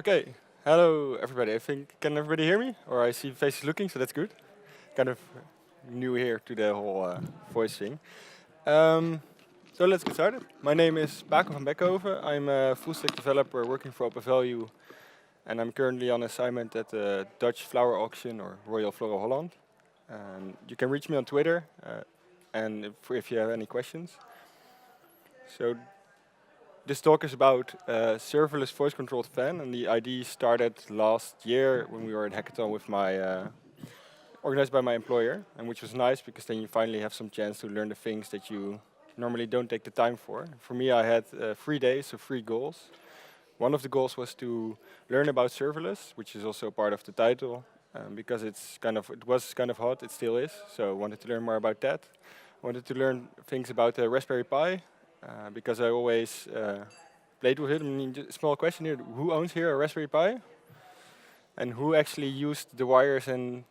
Okay, hello everybody. I think, can everybody hear me? Or I see faces looking, so that's good. Kind of new here to the whole voice thing. Um, so let's get started. My name is Paco van Beckhoven. I'm a full stack developer working for OpenValue, and I'm currently on assignment at the Dutch flower auction or Royal Flora Holland. You can reach me on Twitter, and if you have any questions. So this talk is about serverless voice-controlled fan, and the idea started last year when we were at Hackathon with my organized by my employer, and which was nice because then you finally have some chance to learn the things that you normally don't take the time for. For me, I had 3 days, so 3 goals. One of the goals was to learn about serverless, which is also part of the title, because it was kind of hot, it still is. So I wanted to learn more about that. I wanted to learn things about the Raspberry Pi, because I always played with it. I mean, small question here: who owns here a Raspberry Pi? And who actually used the wires and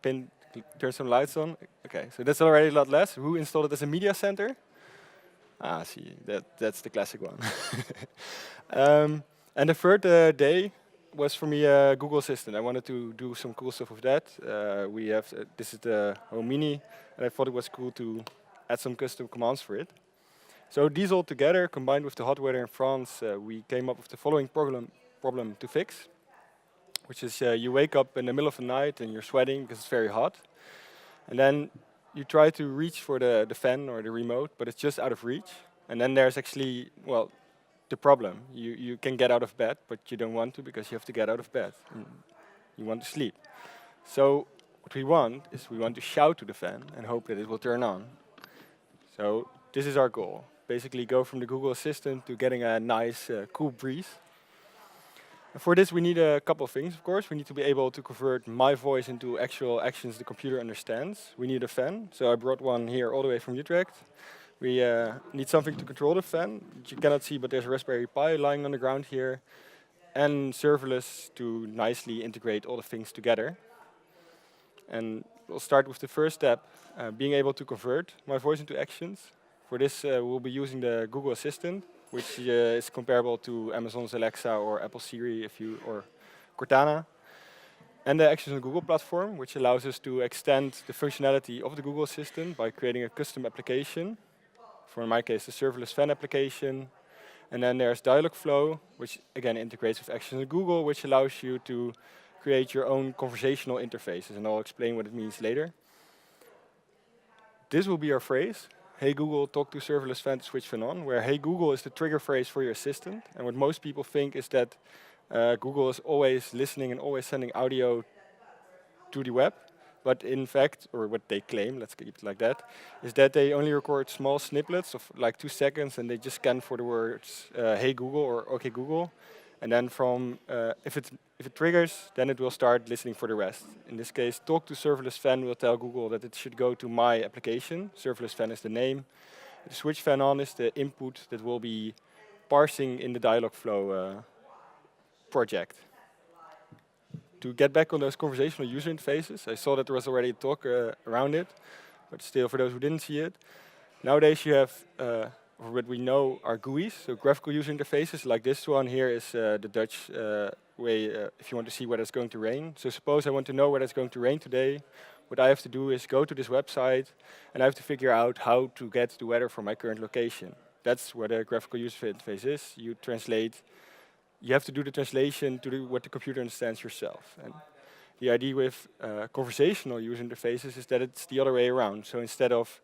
turn some lights on? Okay, so that's already a lot less. Who installed it as a media center? Ah, see, that's the classic one. And the third day was for me a Google Assistant. I wanted to do some cool stuff with that. This is the Home Mini, and I thought it was cool to add some custom commands for it. So these all together, combined with the hot weather in France, we came up with the following problem to fix, which is you wake up in the middle of the night and you're sweating because it's very hot. And then you try to reach for the fan or the remote, but it's just out of reach. And then there's actually, well, the problem. You can get out of bed, but you don't want to because you have to get out of bed. You want to sleep. So what we want is we want to shout to the fan and hope that it will turn on. So this is our goal. Basically go from the Google Assistant to getting a nice, cool breeze. And for this, we need a couple of things, of course. We need to be able to convert my voice into actual actions the computer understands. We need a fan. So I brought one here all the way from Utrecht. We need something to control the fan, which you cannot see, but there's a Raspberry Pi lying on the ground here. And serverless to nicely integrate all the things together. And we'll start with the first step, being able to convert my voice into actions. For this, we'll be using the Google Assistant, which is comparable to Amazon's Alexa or Apple Siri or Cortana. And the Actions on Google platform, which allows us to extend the functionality of the Google Assistant by creating a custom application. For in my case, the serverless fan application. And then there's Dialogflow, which again integrates with Actions on Google, which allows you to create your own conversational interfaces. And I'll explain what it means later. This will be our phrase. Hey Google, talk to serverless fan to switch fan on, where hey Google is the trigger phrase for your assistant. And what most people think is that Google is always listening and always sending audio to the web. But in fact, or what they claim, let's keep it like that, is that they only record small snippets of like 2 seconds and they just scan for the words hey Google or okay Google. And then if it triggers, then it will start listening for the rest. In this case, talk to serverless fan will tell Google that it should go to my application. Serverless fan is the name. The switch fan on is the input that will be parsing in the Dialogflow project. To get back on those conversational user interfaces, I saw that there was already a talk around it, but still for those who didn't see it, nowadays you have or what we know are GUIs, so graphical user interfaces, like this one here is the Dutch way if you want to see whether it's going to rain. So suppose I want to know whether it's going to rain today. What I have to do is go to this website and I have to figure out how to get the weather for my current location. That's what a graphical user interface is. You have to do the translation to what the computer understands yourself. And the idea with conversational user interfaces is that it's the other way around. So instead of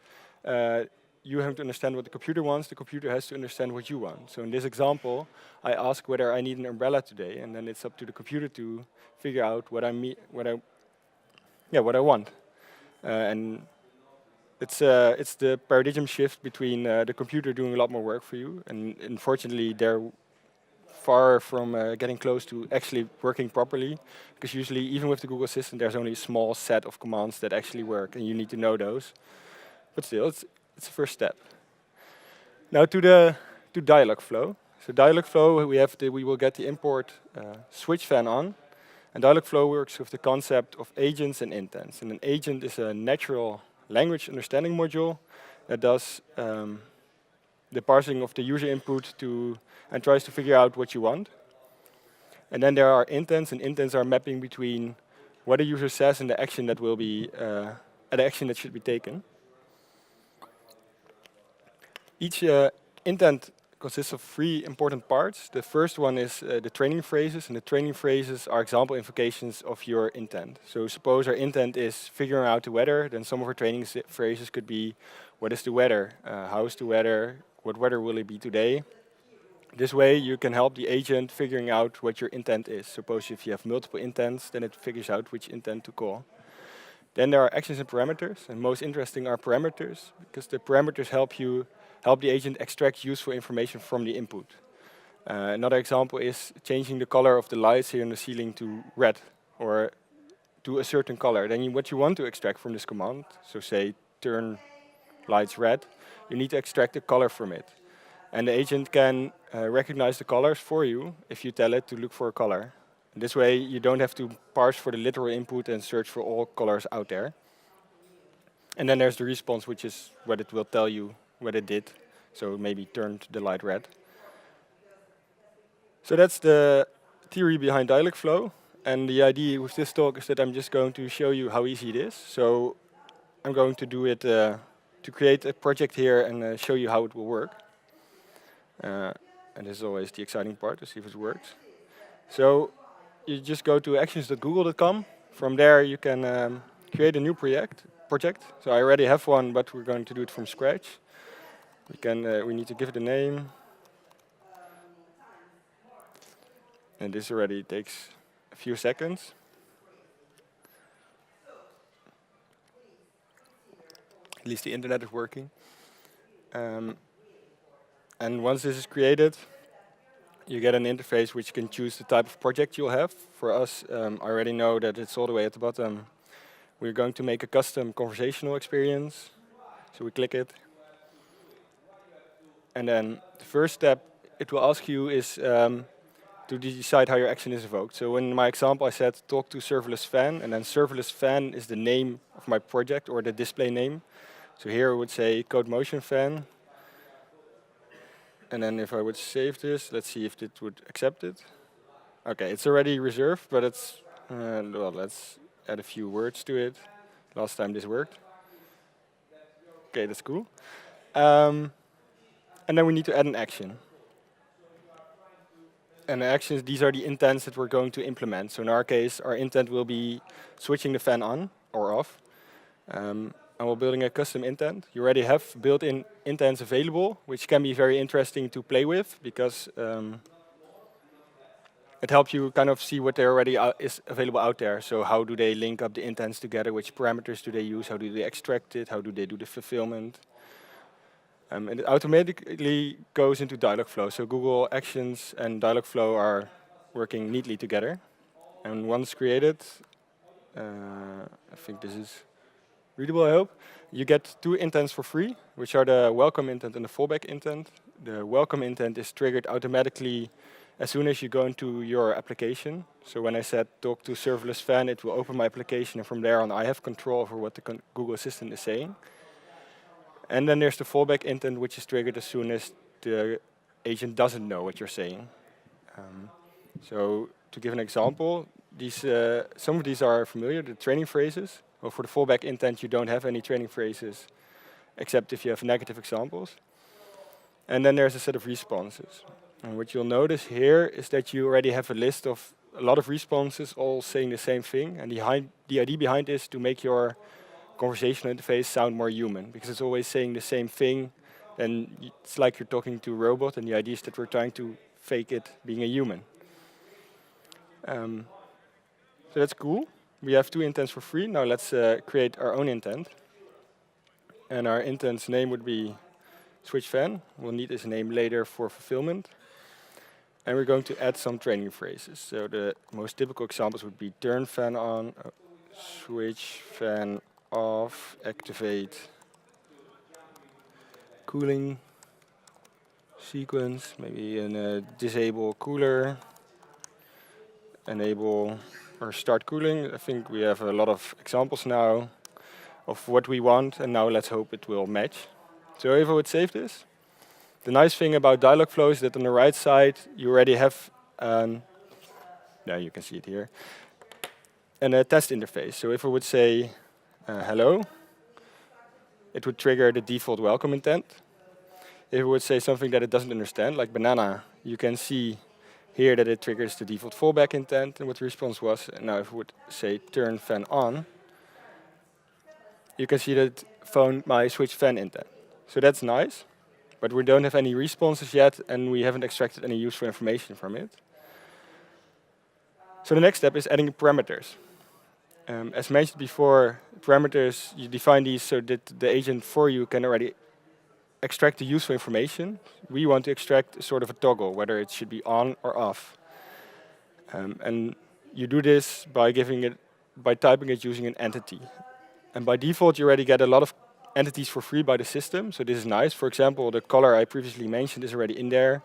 you have to understand what the computer wants, the computer has to understand what you want. So in this example, I ask whether I need an umbrella today, and then it's up to the computer to figure out what I want. And it's the paradigm shift between the computer doing a lot more work for you, and unfortunately they're far from getting close to actually working properly, because usually even with the Google Assistant there's only a small set of commands that actually work, and you need to know those. But still, it's the first step. Now to Dialogflow. So Dialogflow, we will get the import switch fan on, and Dialogflow works with the concept of agents and intents. And an agent is a natural language understanding module that does the parsing of the user input and tries to figure out what you want. And then there are intents, and intents are mapping between what a user says and the action that will be, the action that should be taken. Each intent consists of 3 important parts. The first one is the training phrases, and the training phrases are example invocations of your intent. So suppose our intent is figuring out the weather, then some of our training phrases could be, what is the weather? How is the weather? What weather will it be today? This way you can help the agent figuring out what your intent is. Suppose if you have multiple intents, then it figures out which intent to call. Then there are actions and parameters, and most interesting are parameters, because the parameters help the agent extract useful information from the input. Another example is changing the color of the lights here in the ceiling to red, or to a certain color. Then what you want to extract from this command, so say turn lights red, you need to extract the color from it. And the agent can recognize the colors for you if you tell it to look for a color. This way you don't have to parse for the literal input and search for all colors out there. And then there's the response, which is what it will tell you what it did. So maybe turned the light red. So that's the theory behind Dialogflow. And the idea with this talk is that I'm just going to show you how easy it is. So I'm going to do it to create a project here and show you how it will work. And this is always the exciting part, to see if it works. So you just go to actions.google.com. From there you can create a new project. So I already have one, but we're going to do it from scratch. We need to give it a name. And this already takes a few seconds. At least the internet is working. And once this is created, you get an interface which can choose the type of project you'll have. For us, I already know that it's all the way at the bottom. We're going to make a custom conversational experience. So we click it. And then the first step it will ask you is to decide how your action is evoked. So in my example, I said talk to serverless fan, and then serverless fan is the name of my project or the display name. So here I would say Codemotion fan. And then if I would save this, let's see if it would accept it. Okay, it's already reserved, but it's, well, let's add a few words to it. Last time this worked. Okay, that's cool. And then we need to add an action. And the actions, these are the intents that we're going to implement. So in our case, our intent will be switching the fan on or off. And we're building a custom intent. You already have built-in intents available, which can be very interesting to play with, because it helps you kind of see what there already is available out there. So how do they link up the intents together? Which parameters do they use? How do they extract it? How do they do the fulfillment? And it automatically goes into Dialogflow. So Google Actions and Dialogflow are working neatly together. And once created, I think this is readable, I hope. You get 2 intents for free, which are the welcome intent and the fallback intent. The welcome intent is triggered automatically as soon as you go into your application. So when I said talk to serverless fan, it will open my application, and from there on I have control over what the Google Assistant is saying. And then there's the fallback intent, which is triggered as soon as the agent doesn't know what you're saying. So to give an example, some of these are familiar, the training phrases. Well, for the fallback intent, you don't have any training phrases, except if you have negative examples. And then there's a set of responses. And what you'll notice here is that you already have a list of a lot of responses all saying the same thing. And the idea behind this is to make your conversational interface sound more human, because it's always saying the same thing. And it's like you're talking to a robot, and the idea is that we're trying to fake it being a human. So that's cool. We have 2 intents for free. Now let's create our own intent. And our intent's name would be switch fan. We'll need this name later for fulfillment. And we're going to add some training phrases. So the most typical examples would be turn fan on, switch fan off, activate cooling sequence, maybe disable cooler, enable or start cooling. I think we have a lot of examples now of what we want, and now let's hope it will match. So if I would save this, the nice thing about Dialogflow is that on the right side you already have Now you can see it here. And a test interface. So if I would say hello, it would trigger the default welcome intent. If it would say something that it doesn't understand, like banana, you can see here that it triggers the default fallback intent and what the response was. And now if it would say turn fan on, you can see that it found my switch fan intent. So that's nice, but we don't have any responses yet, and we haven't extracted any useful information from it. So the next step is adding parameters. As mentioned before, parameters, you define these so that the agent for you can already extract the useful information. We want to extract sort of a toggle, whether it should be on or off. And you do this by typing it using an entity. And by default, you already get a lot of entities for free by the system, so this is nice. For example, the color I previously mentioned is already in there.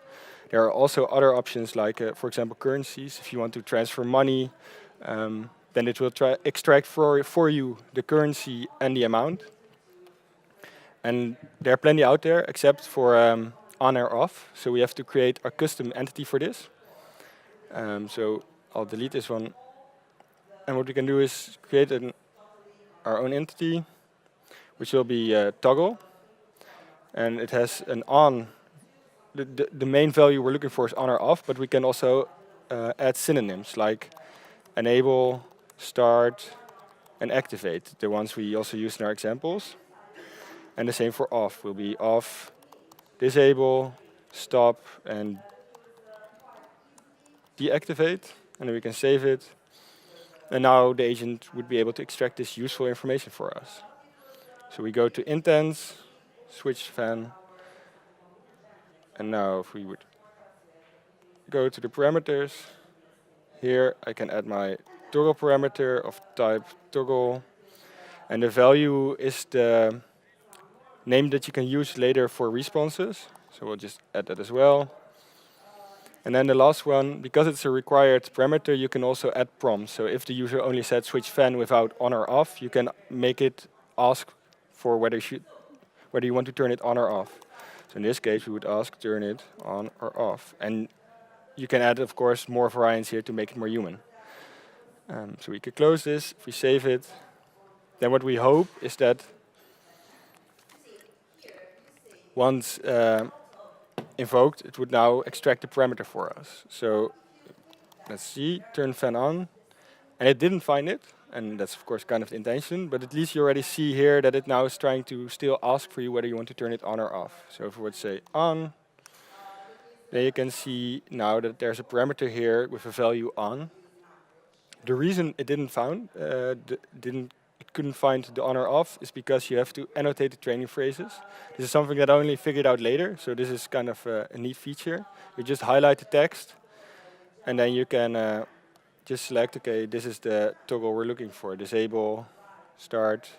There are also other options like, for example, currencies. If you want to transfer money, then it will extract for you the currency and the amount. And there are plenty out there, except for on or off. So we have to create a custom entity for this. So I'll delete this one. And what we can do is create our own entity, which will be toggle. And it has an on. The main value we're looking for is on or off, but we can also add synonyms like enable, start, and activate, the ones we also use in our examples. And the same for off, will be off, disable, stop, and deactivate. And then we can save it. And now the agent would be able to extract this useful information for us. So we go to intents, switch fan. And now if we would go to the parameters, here I can add my toggle parameter of type toggle. And the value is the name that you can use later for responses. So we'll just add that as well. And then the last one, because it's a required parameter, you can also add prompts. So if the user only said switch fan without on or off, you can make it ask for whether you want to turn it on or off. So in this case, we would ask turn it on or off. And you can add, of course, more variants here to make it more human. So we could close this. If we save it, then what we hope is that once invoked, it would now extract the parameter for us. So let's see, turn fan on. And it didn't find it. And that's, of course, kind of the intention. But at least you already see here that it now is trying to still ask for you whether you want to turn it on or off. So if we would say on, then you can see now that there's a parameter here with a value on. The reason it didn't it couldn't find the on or off is because you have to annotate the training phrases. This is something that I only figured out later. So this is kind of a neat feature. You just highlight the text, and then you can just select, okay, this is the toggle we're looking for. Disable, start.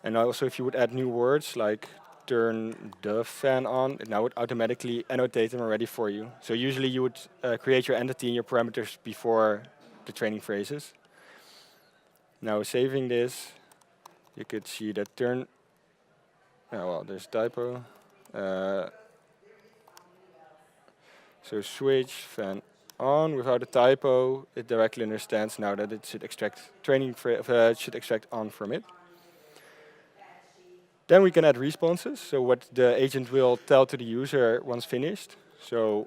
And also if you would add new words like turn the fan on, it now would automatically annotate them already for you. So usually you would create your entity and your parameters before the training phrases. Now saving this, you could see that turn, well, there's typo. So switch fan on without a typo, it directly understands now that it should extract should extract on from it. Then we can add responses, so what the agent will tell to the user once finished. So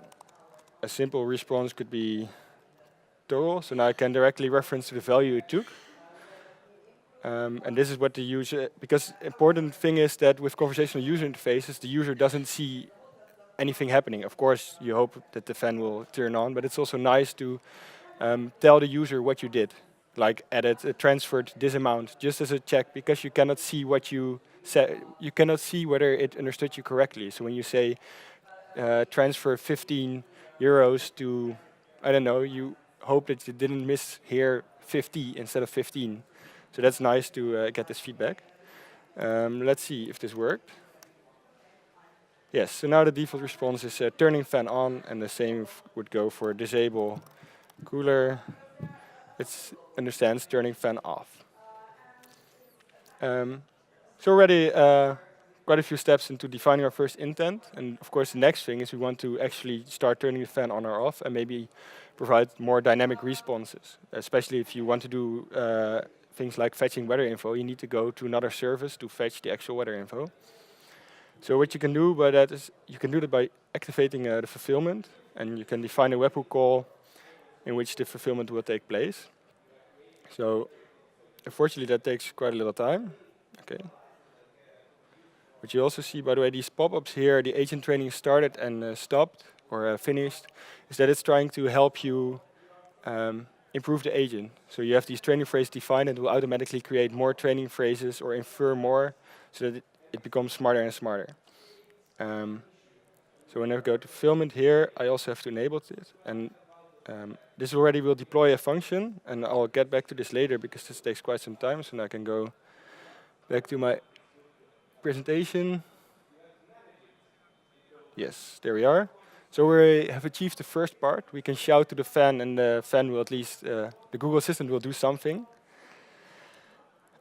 a simple response could be toggle, so now I can directly reference to the value it took. And this is what the user, because important thing is that with conversational user interfaces, the user doesn't see anything happening. Of course, you hope that the fan will turn on, but it's also nice to tell the user what you did, like added, transferred this amount, just as a check, because you cannot see what you said. You cannot see whether it understood you correctly. So when you say transfer 15 euros to, I don't know, you hope that you didn't miss here 50 instead of 15. So that's nice to get this feedback. Let's see if this worked. Yes, so now the default response is turning fan on, and the same would go for disable cooler. It understands turning fan off. So already quite a few steps into defining our first intent. And of course, the next thing is we want to actually start turning the fan on or off, and maybe provide more dynamic responses, especially if you want to do things like fetching weather info. You need to go to another service to fetch the actual weather info. So what you can do by that is you can do that by activating the fulfillment, and you can define a webhook call in which the fulfillment will take place. So unfortunately, that takes quite a little time. Okay. What you also see, by the way, these pop-ups here, the agent training started and stopped or finished, is that it's trying to help you improve the agent. So you have these training phrases defined and it will automatically create more training phrases or infer more so that it becomes smarter and smarter. So when I go to fulfillment here, I also have to enable it. And this already will deploy a function, and I'll get back to this later because this takes quite some time, so now I can go back to my presentation. Yes, there we are. So we have achieved the first part. We can shout to the fan, and the fan will at least, the Google Assistant will do something.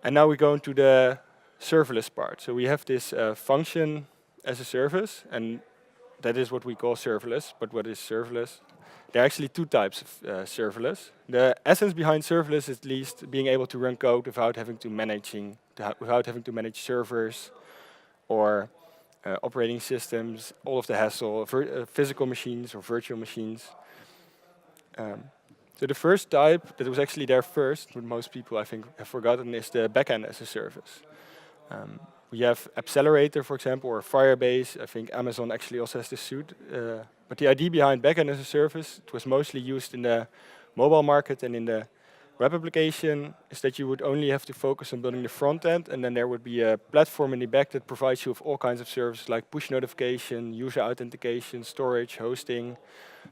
And now we go into the serverless part. So we have this function as a service, and that is what we call serverless. But what is serverless? There are actually two types of serverless. The essence behind serverless is at least being able to run code without having to manage servers or operating systems, all of the hassle, physical machines or virtual machines. So the first type that was actually there first, what most people I think have forgotten, is the backend as a service. We have Accelerator, for example, or Firebase. I think Amazon actually also has this suite. But the idea behind backend as a service, it was mostly used in the mobile market and in the web application, is that you would only have to focus on building the front end, and then there would be a platform in the back that provides you with all kinds of services like push notification, user authentication, storage, hosting.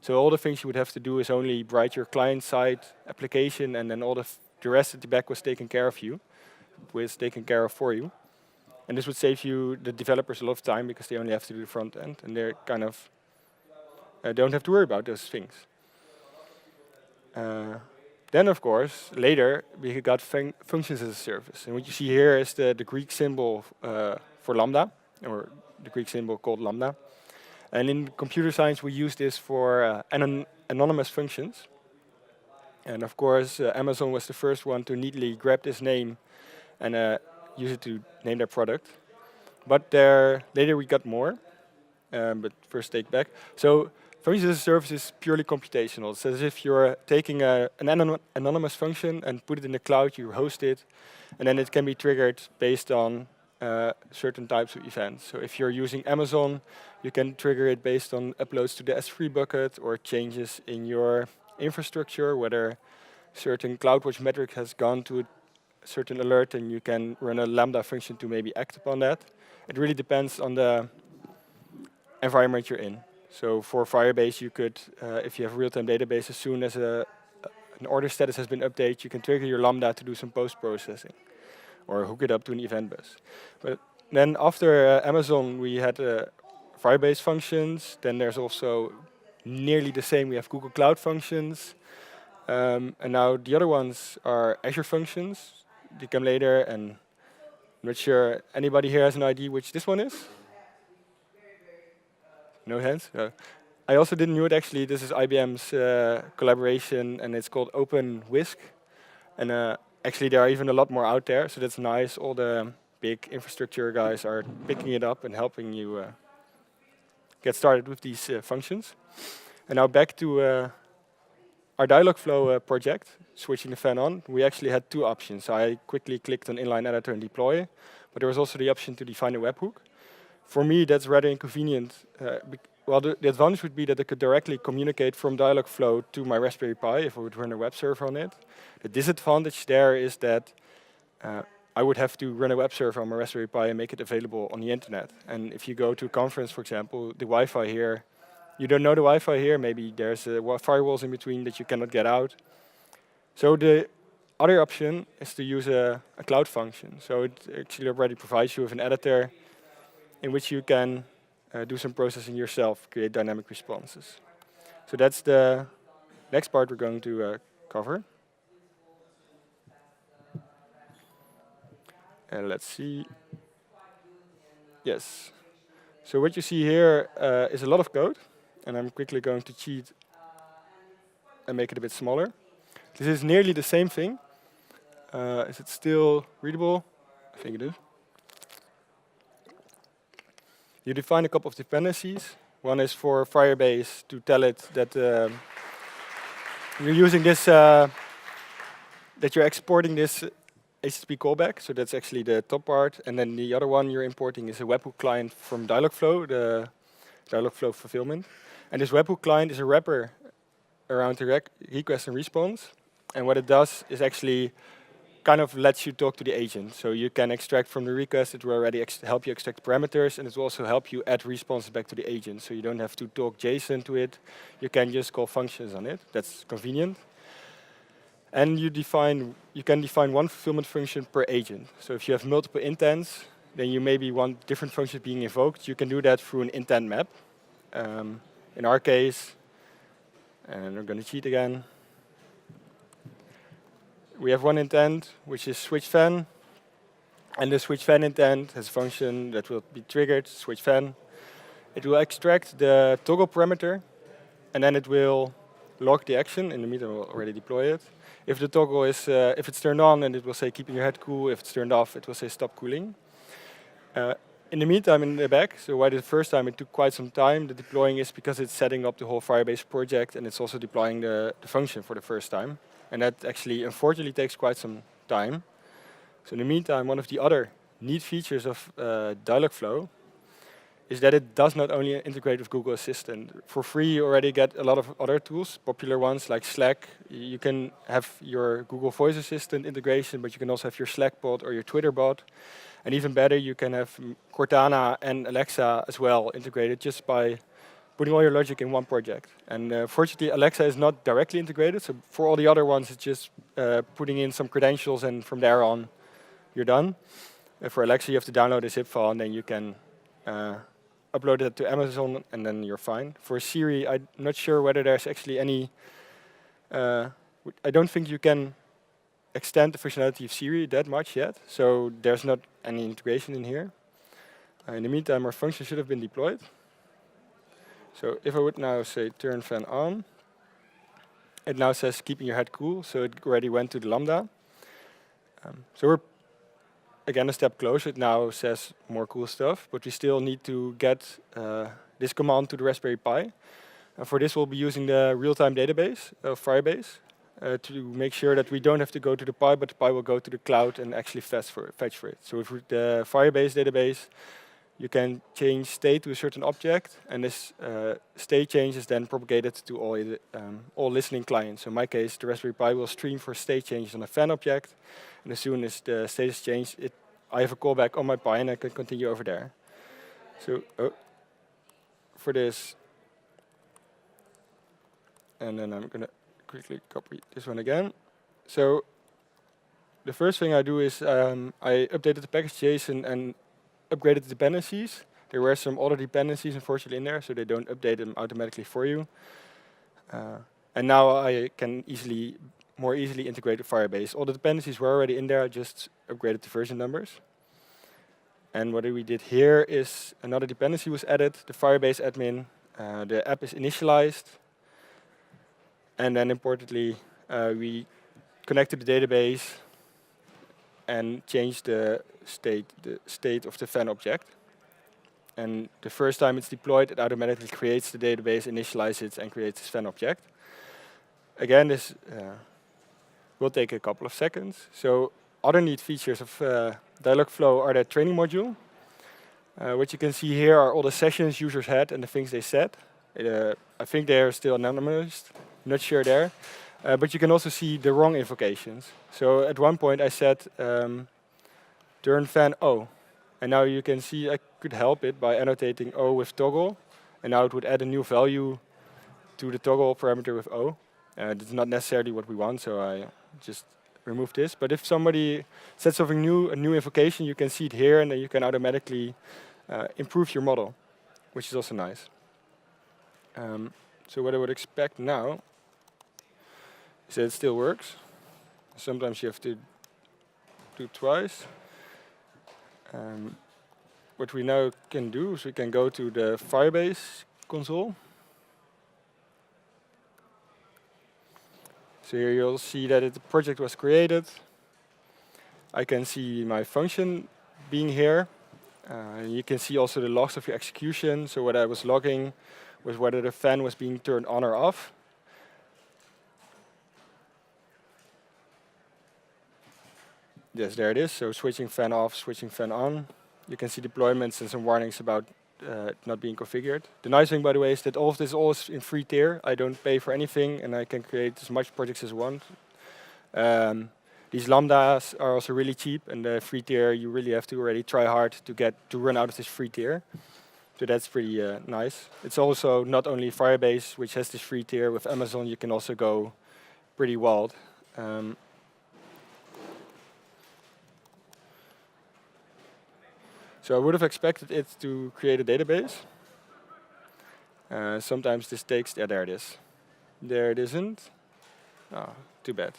So all the things you would have to do is only write your client-side application, and then all the rest at the back was taken care of for you. And this would save you, the developers, a lot of time because they only have to do the front end, and they're kind of don't have to worry about those things. Then, of course, later we got functions as a service, and what you see here is the Greek symbol for Lambda, or the Greek symbol called Lambda. And in computer science, we use this for anonymous functions. And of course, Amazon was the first one to neatly grab this name and use it to name their product. But later we got more, but first take back. So functions as a service is purely computational. It's as if you're taking an anonymous function and put it in the cloud, you host it, and then it can be triggered based on certain types of events. So if you're using Amazon, you can trigger it based on uploads to the S3 bucket or changes in your infrastructure, whether certain CloudWatch metric has gone to a certain alert, and you can run a Lambda function to maybe act upon that. It really depends on the environment you're in. So for Firebase, you could, if you have a real-time database, as soon as an order status has been updated, you can trigger your Lambda to do some post-processing or hook it up to an event bus. But then after Amazon, we had Firebase functions. Then there's also nearly the same. We have Google Cloud Functions. And now the other ones are Azure Functions. They come later, and I'm not sure anybody here has an idea which this one is? No hands? I also didn't know it actually. This is IBM's collaboration, and it's called OpenWhisk. And actually, there are even a lot more out there, so that's nice. All the big infrastructure guys are picking it up and helping you get started with these functions. And now back to our Dialogflow project, switching the fan on. We actually had two options. I quickly clicked on inline editor and deploy, but there was also the option to define a webhook. For me, that's rather inconvenient. Well, the advantage would be that I could directly communicate from Dialogflow to my Raspberry Pi if I would run a web server on it. The disadvantage there is that I would have to run a web server on my Raspberry Pi and make it available on the internet. And if you go to a conference, for example, the Wi-Fi here, you don't know the Wi-Fi here, maybe there's firewalls in between that you cannot get out. So the other option is to use a cloud function. So it actually already provides you with an editor in which you can do some processing yourself, create dynamic responses. So that's the next part we're going to cover. And let's see. Yes. So what you see here is a lot of code, and I'm quickly going to cheat and make it a bit smaller. This is nearly the same thing. Is it still readable? I think it is. You define a couple of dependencies. One is for Firebase to tell it that you're using this, that you're exporting this HTTP callback. So that's actually the top part. And then the other one you're importing is a webhook client from Dialogflow, the Dialogflow fulfillment. And this webhook client is a wrapper around the request and response. And what it does is actually kind of lets you talk to the agent. So you can extract from the request, it will already help you extract parameters, and it will also help you add responses back to the agent. So you don't have to talk JSON to it. You can just call functions on it. That's convenient. And you can define one fulfillment function per agent. So if you have multiple intents, then you maybe want different functions being invoked. You can do that through an intent map. In our case, and I'm going to cheat again. We have one intent, which is switch fan. And the switch fan intent has a function that will be triggered, switch fan. It will extract the toggle parameter, and then it will log the action. In the meantime, we'll already deploy it. If the toggle is, if it's turned on, then it will say keeping your head cool. If it's turned off, it will say stop cooling. In the meantime, in the back, so why the first time it took quite some time, the deploying is because it's setting up the whole Firebase project, and it's also deploying the function for the first time. And that actually, unfortunately, takes quite some time. So in the meantime, one of the other neat features of Dialogflow is that it does not only integrate with Google Assistant. For free, you already get a lot of other tools, popular ones like Slack. You can have your Google Voice Assistant integration, but you can also have your Slack bot or your Twitter bot. And even better, you can have Cortana and Alexa as well integrated just by putting all your logic in one project. And fortunately, Alexa is not directly integrated. So for all the other ones, it's just putting in some credentials, and from there on, you're done. For Alexa, you have to download a zip file, and then you can upload it to Amazon, and then you're fine. For Siri, I'm not sure whether there's actually any... I don't think you can extend the functionality of Siri that much yet, so there's not any integration in here. In the meantime, our function should have been deployed. So if I would now say turn fan on, it now says keeping your head cool, so it already went to the Lambda. So we're again a step closer. It now says more cool stuff, but we still need to get this command to the Raspberry Pi. For this, we'll be using the real-time database of Firebase to make sure that we don't have to go to the Pi, but the Pi will go to the cloud and actually fetch for it. So with the Firebase database, you can change state to a certain object, and this state change is then propagated to all listening clients. So in my case, the Raspberry Pi will stream for state changes on a fan object, and as soon as the state is changed, I have a callback on my Pi, and I can continue over there. So for this, and then I'm going to quickly copy this one again. So the first thing I do is I updated the package JSON and upgraded the dependencies. There were some other dependencies, unfortunately, in there, so they don't update them automatically for you. And now I can more easily integrate with Firebase. All the dependencies were already in there, I just upgraded the version numbers. And what we did here is another dependency was added, the Firebase admin. The app is initialized. And then importantly, we connected the database and changed the state of the fan object. And the first time it's deployed, it automatically creates the database, initializes it, and creates this fan object. Again, this will take a couple of seconds. So other neat features of Dialogflow are the training module. What you can see here are all the sessions users had and the things they said. I think they are still anonymized, not sure there. But you can also see the wrong invocations. So at one point I said turn fan O. And now you can see I could help it by annotating O with toggle. And now it would add a new value to the toggle parameter with O. That's not necessarily what we want, so I just remove this. But if somebody said something new, a new invocation, you can see it here, and then you can automatically improve your model, which is also nice. So what I would expect now is that it still works. Sometimes you have to do it twice. What we now can do is we can go to the Firebase console. So here you'll see that the project was created. I can see my function being here. You can see also the logs of your execution. So what I was logging was whether the fan was being turned on or off. Yes, there it is. So switching fan off, switching fan on. You can see deployments and some warnings about not being configured. The nice thing, by the way, is that all of this is in free tier. I don't pay for anything, and I can create as much projects as I want. These lambdas are also really cheap, and the free tier, you really have to already try hard to run out of this free tier. So that's pretty nice. It's also not only Firebase, which has this free tier. With Amazon, you can also go pretty wild. So I would have expected it to create a database. Sometimes this takes, yeah, there it is. There it isn't. Oh, too bad.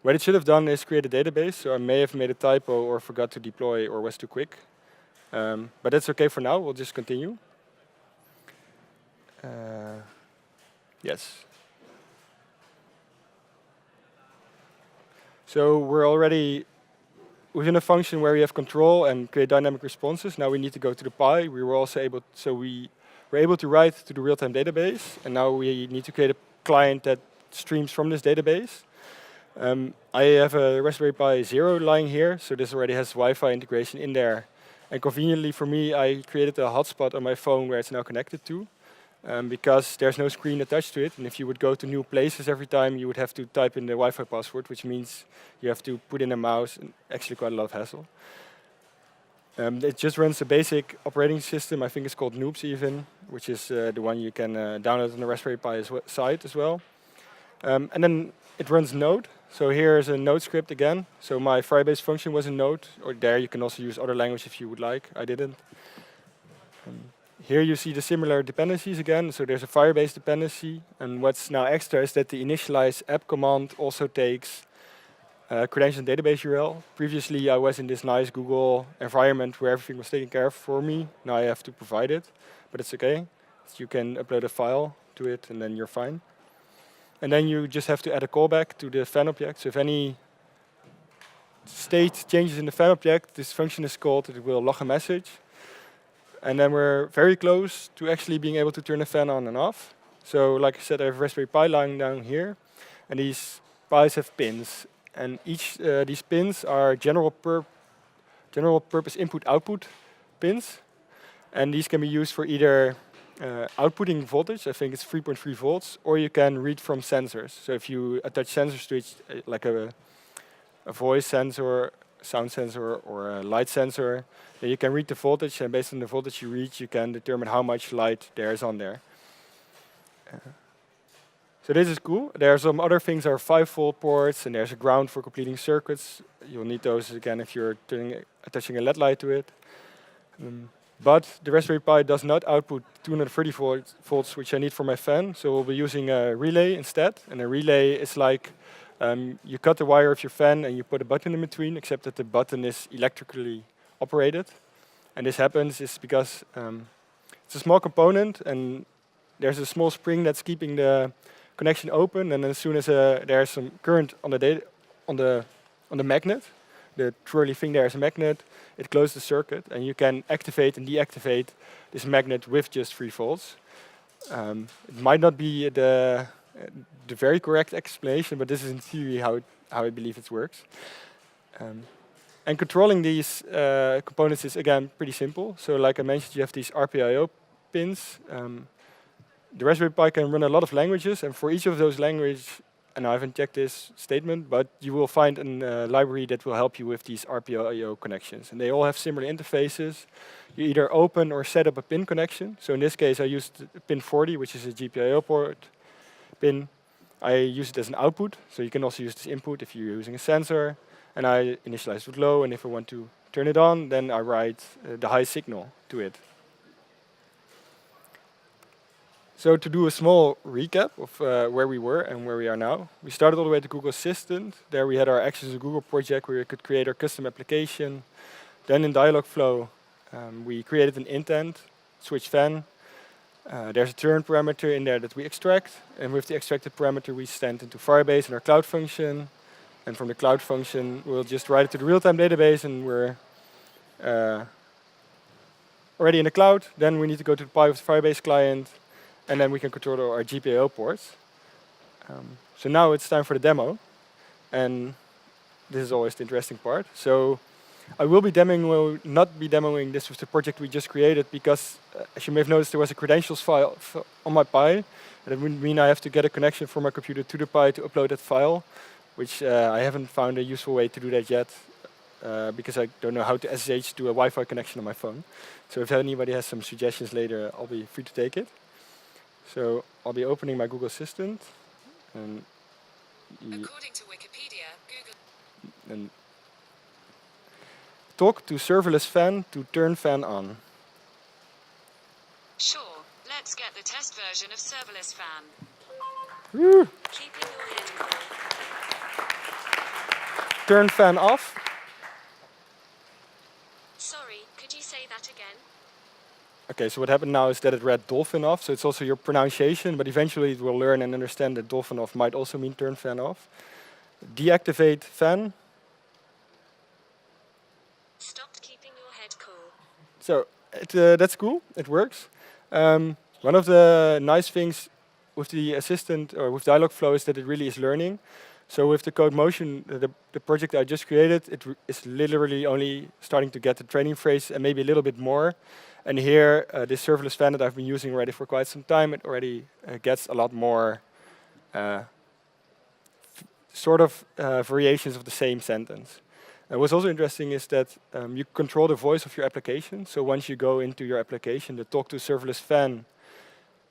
What it should have done is create a database, so I may have made a typo or forgot to deploy or was too quick. But that's okay for now, we'll just continue. Yes. So we're already within a function where we have control and create dynamic responses. Now we need to go to the Pi. We were also able, so we were able to write to the real-time database, and now we need to create a client that streams from this database. I have a Raspberry Pi 0 lying here, so this already has Wi-Fi integration in there. And conveniently for me, I created a hotspot on my phone where it's now connected to, because there's no screen attached to it. And if you would go to new places every time, you would have to type in the Wi-Fi password, which means you have to put in a mouse, and actually quite a lot of hassle. It just runs a basic operating system. I think it's called Noobs even, which is the one you can download on the Raspberry Pi site as well. And then it runs Node. So here's a Node script again. So my Firebase function was in Node, or there you can also use other language if you would like. I didn't. Here you see the similar dependencies again. So there's a Firebase dependency, and what's now extra is that the initialize app command also takes credential and database URL. Previously I was in this nice Google environment where everything was taken care of for me. Now I have to provide it, but it's okay. So you can upload a file to it and then you're fine. And then you just have to add a callback to the fan object. So if any state changes in the fan object, this function is called, it will log a message. And then we're very close to actually being able to turn the fan on and off. So like I said, I have a Raspberry Pi lying down here, and these Pis have pins. And each these pins are general purpose input-output pins. And these can be used for either outputting voltage, I think it's 3.3 volts, or you can read from sensors. So if you attach sensors to each, like a voice sensor, sound sensor, or a light sensor, then you can read the voltage, and based on the voltage you read, you can determine how much light there is on there. So this is cool. There are some other things, there are 5-volt ports, and there's a ground for completing circuits. You'll need those again if you're attaching a LED light to it. But the Raspberry Pi does not output 230 volts, which I need for my fan, so we'll be using a relay instead. And a relay is like you cut the wire of your fan and you put a button in between, except that the button is electrically operated. And this happens is because it's a small component, and there's a small spring that's keeping the connection open. And as soon as there's some current on the magnet, the twirly thing there is a magnet, it closes the circuit, and you can activate and deactivate this magnet with just 3 volts. It might not be the very correct explanation, but this is in theory how I believe it works. And controlling these components is again pretty simple. So like I mentioned, you have these RPIO pins. The Raspberry Pi can run a lot of languages, and for each of those languages, and I haven't checked this statement, but you will find a library that will help you with these RPIO connections. And they all have similar interfaces. You either open or set up a pin connection. So in this case, I used pin 40, which is a GPIO port pin. I use it as an output, so you can also use this input if you're using a sensor. And I initialize it low, and if I want to turn it on, then I write the high signal to it. So to do a small recap of where we were and where we are now, we started all the way at the Google Assistant. There we had our Access to Google project where we could create our custom application. Then in Dialogflow, we created an intent, switch fan. There's a turn parameter in there that we extract, and with the extracted parameter we send into Firebase in our Cloud function, and from the Cloud function we'll just write it to the real-time database, and we're already in the cloud. Then we need to go to the Firebase client, and then we can control our GPIO ports. So now it's time for the demo, and this is always the interesting part. So I will not be demoing this with the project we just created because, as you may have noticed, there was a credentials file on my Pi. That would mean I have to get a connection from my computer to the Pi to upload that file, which I haven't found a useful way to do that yet because I don't know how to SSH to a Wi-Fi connection on my phone. So if anybody has some suggestions later, I'll be free to take it. So I'll be opening my Google Assistant. And according to Wikipedia, Google and talk to serverless fan to turn fan on. Sure, let's get the test version of serverless fan. Woo. Keeping your head cool. Turn fan off. Sorry, could you say that again? Okay, so what happened now is that it read dolphin off, so it's also your pronunciation, but eventually it will learn and understand that dolphin off might also mean turn fan off. Deactivate fan. Stopped keeping your head cool. So that's cool, it works. One of the nice things with the assistant or with Dialogflow is that it really is learning. So with the Codemotion, the project I just created, it is literally only starting to get the training phrase and maybe a little bit more. And here, this serverless fan that I've been using already for quite some time, it already gets a lot more variations of the same sentence. What's also interesting is that you control the voice of your application. So once you go into your application, the talk to serverless fan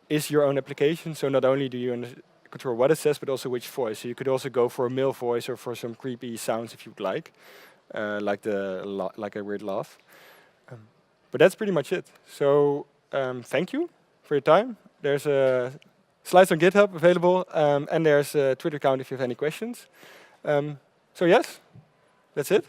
is your own application. So not only do you control what it says, but also which voice. So you could also go for a male voice or for some creepy sounds if you'd like a weird laugh. But that's pretty much it. So thank you for your time. There's slides on GitHub available, and there's a Twitter account if you have any questions. So yes, that's it.